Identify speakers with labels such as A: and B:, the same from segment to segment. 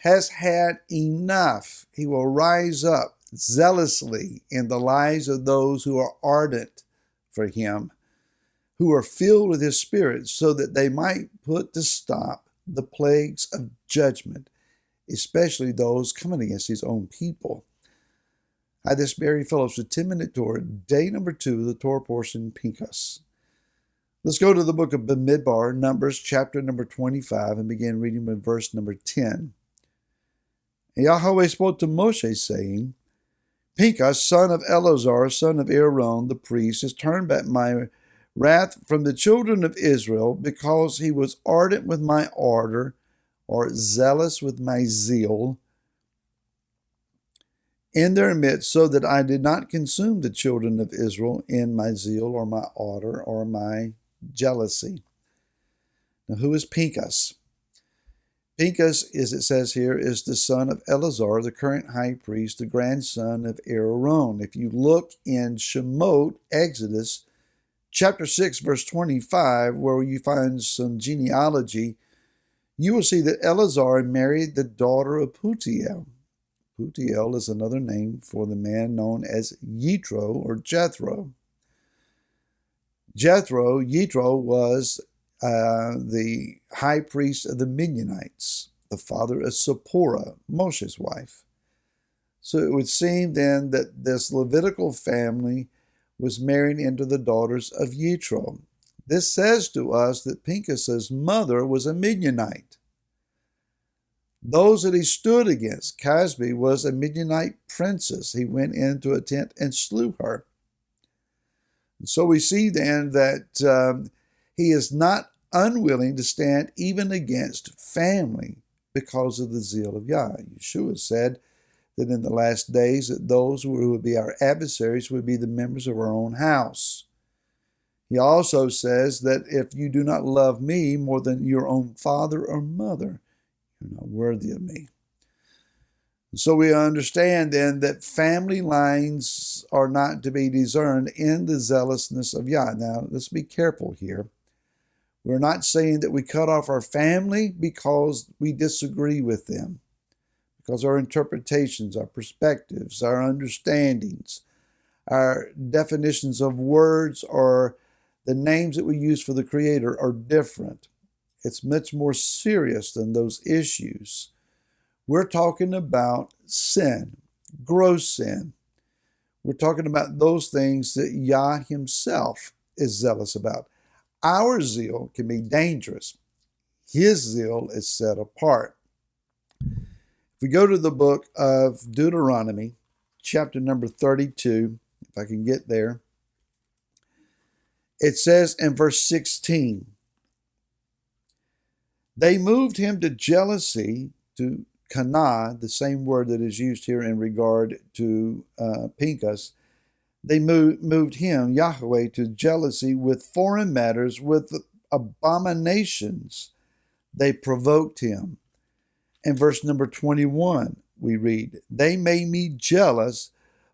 A: has had enough. He will rise up zealously in the lives of those who are ardent for him, who are filled with his Spirit, so that they might put to stop the plagues of judgment, especially those coming against his own people. This Barry Phillips with 10-Minute Torah, day number 2 of the Torah portion, Pinchas. Let's go to the book of Bamidbar, Numbers, chapter number 25, and begin reading with verse number 10. And Yahweh spoke to Moshe, saying, Pinchas, son of Eleazar, son of Aaron, the priest, has turned back my wrath from the children of Israel, because he was ardent with my ardor, or zealous with my zeal, in their midst, so that I did not consume the children of Israel in my zeal, or my ardor, or my jealousy. Now, who is Pinchas? Pinchas, as it says here, is the son of Eleazar, the current high priest, the grandson of Aaron. If you look in Shemot, Exodus, chapter 6, verse 25, where you find some genealogy, you will see that Eleazar married the daughter of Putiel. Putiel is another name for the man known as Yitro or Jethro. Yitro was the high priest of the Midianites, the father of Zipporah, Moshe's wife. So it would seem then that this Levitical family was married into the daughters of Yitro. This says to us that Pinchas's mother was a Midianite. Those that he stood against, Casby was a Midianite princess. He went into a tent and slew her. And so we see then that he is not unwilling to stand even against family because of the zeal of Yah. Yeshua said that in the last days that those who would be our adversaries would be the members of our own house. He also says that if you do not love me more than your own father or mother, you're not worthy of me. So we understand then that family lines are not to be discerned in the zealousness of Yah. Now, let's be careful here. We're not saying that we cut off our family because we disagree with them, because our interpretations, our perspectives, our understandings, our definitions of words, or the names that we use for the Creator are different. It's much more serious than those issues. We're talking about sin, gross sin. We're talking about those things that Yah himself is zealous about. Our zeal can be dangerous. His zeal is set apart. If we go to the book of Deuteronomy, chapter number 32, if I can get there, it says in verse 16, they moved him to jealousy, to Kana, the same word that is used here in regard to Pinchas. They moved him, Yahweh, to jealousy with foreign matters, with abominations. They provoked him. In verse number 21, we read, they made me jealous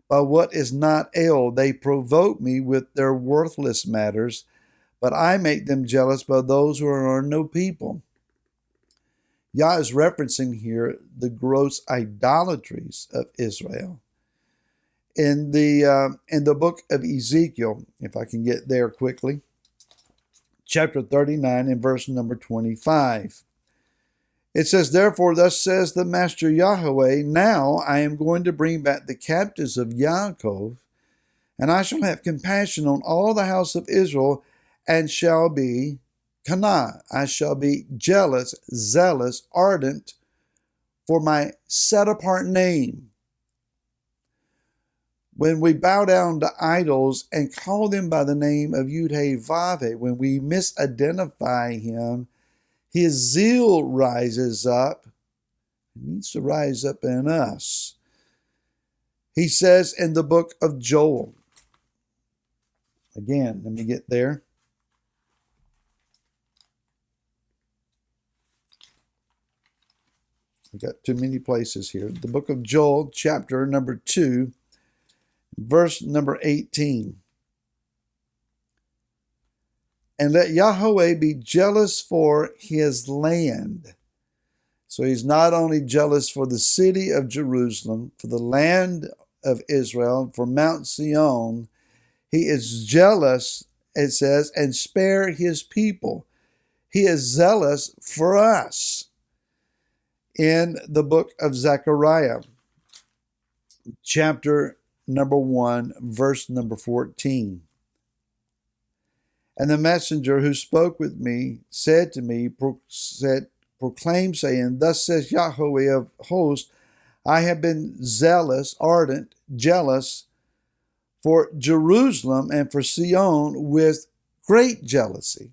A: by what is not ale. They provoke me with their worthless matters, but I make them jealous by those who are no people. Yah is referencing here the gross idolatries of Israel. In the book of Ezekiel, if I can get there quickly, chapter 39 and verse number 25. It says, therefore, thus says the Master Yahweh, now I am going to bring back the captives of Yaakov, and I shall have compassion on all the house of Israel, and shall be Kana. I shall be jealous, zealous, ardent for my set-apart name. When we bow down to idols and call them by the name of Yud-Heh-Vav-Heh, when we misidentify him, his zeal rises up. It needs to rise up in us. He says in the book of Joel, again, let me get there. I've got too many places here. The book of Joel, chapter number 2, verse number 18. And let Yahweh be jealous for his land. So he's not only jealous for the city of Jerusalem, for the land of Israel, for Mount Zion, he is jealous, it says, and spare his people. He is zealous for us. In the book of Zechariah, chapter number 1, verse number 14. And the messenger who spoke with me said to me, proclaim, saying, Thus says Yahweh of hosts, I have been zealous, ardent, jealous for Jerusalem and for Zion with great jealousy.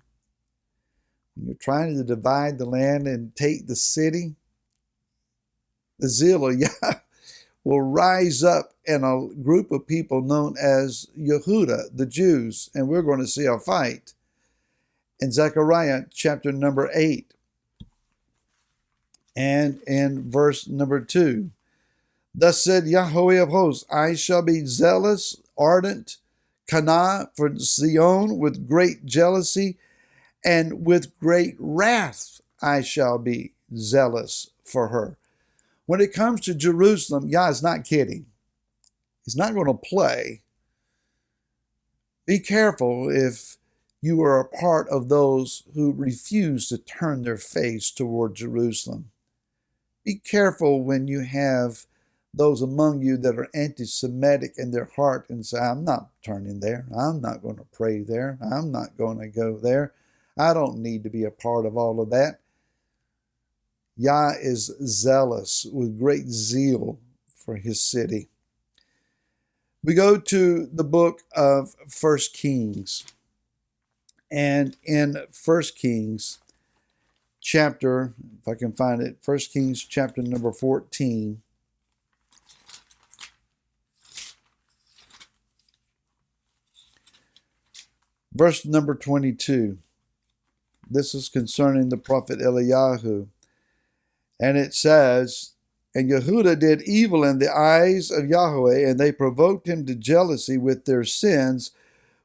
A: When you're trying to divide the land and take the city, the zeal of Yah will rise up in a group of people known as Yehuda, the Jews, and we're going to see a fight in Zechariah chapter number 8 and in verse number 2. Thus said Yahweh of hosts, I shall be zealous, ardent, Kana for Zion with great jealousy, and with great wrath I shall be zealous for her. When it comes to Jerusalem, Yah is not kidding. He's not going to play. Be careful if you are a part of those who refuse to turn their face toward Jerusalem. Be careful when you have those among you that are anti-Semitic in their heart and say, I'm not turning there. I'm not going to pray there. I'm not going to go there. I don't need to be a part of all of that. Yah is zealous with great zeal for his city. We go to the book of 1 Kings. And in 1 Kings chapter, if I can find it, 1 Kings chapter number 14. Verse number 22. This is concerning the prophet Eliyahu. And it says, And Yehuda did evil in the eyes of Yahweh, and they provoked him to jealousy with their sins,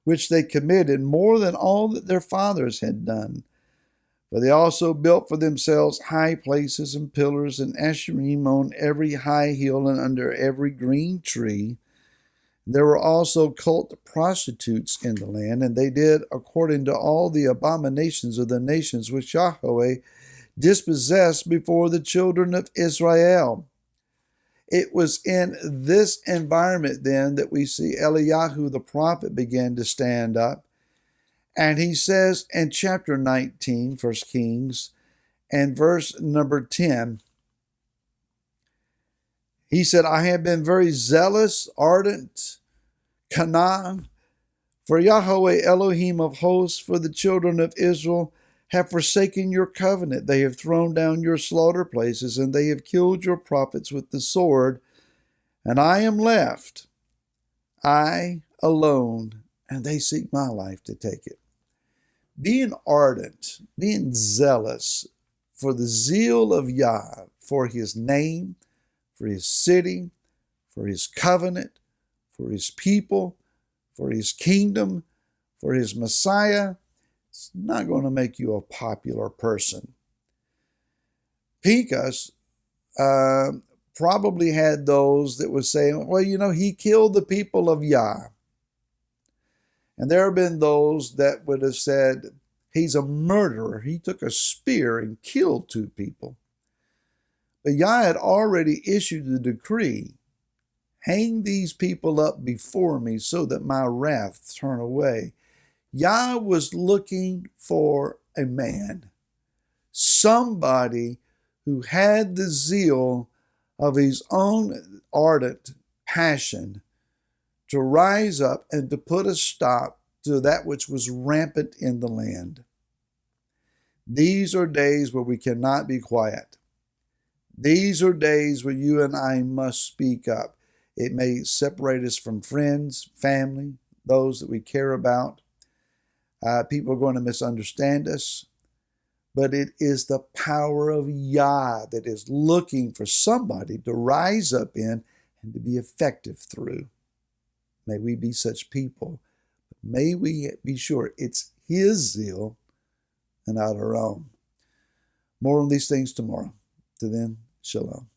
A: which they committed more than all that their fathers had done. For they also built for themselves high places and pillars and asherim on every high hill and under every green tree. There were also cult prostitutes in the land, and they did according to all the abominations of the nations which Yahweh dispossessed before the children of Israel. It was in this environment then that we see Eliyahu the prophet began to stand up. And he says in chapter 19, 1 Kings, and verse number 10, he said, I have been very zealous, ardent, Kana, for Yahweh Elohim of hosts, for the children of Israel have forsaken your covenant. They have thrown down your slaughter places, and they have killed your prophets with the sword. And I am left, I alone, and they seek my life to take it. Being ardent, being zealous for the zeal of Yah, for his name, for his city, for his covenant, for his people, for his kingdom, for his Messiah, it's not going to make you a popular person. Pinchas probably had those that would say, well, he killed the people of Yah. And there have been those that would have said, he's a murderer. He took a spear and killed 2 people. But Yah had already issued the decree, hang these people up before me so that my wrath turn away. Yah was looking for a man, somebody who had the zeal of his own ardent passion to rise up and to put a stop to that which was rampant in the land. These are days where we cannot be quiet. These are days where you and I must speak up. It may separate us from friends, family, those that we care about. People are going to misunderstand us. But it is the power of Yah that is looking for somebody to rise up in and to be effective through. May we be such people. May we be sure it's his zeal and not our own. More on these things tomorrow. To then, shalom.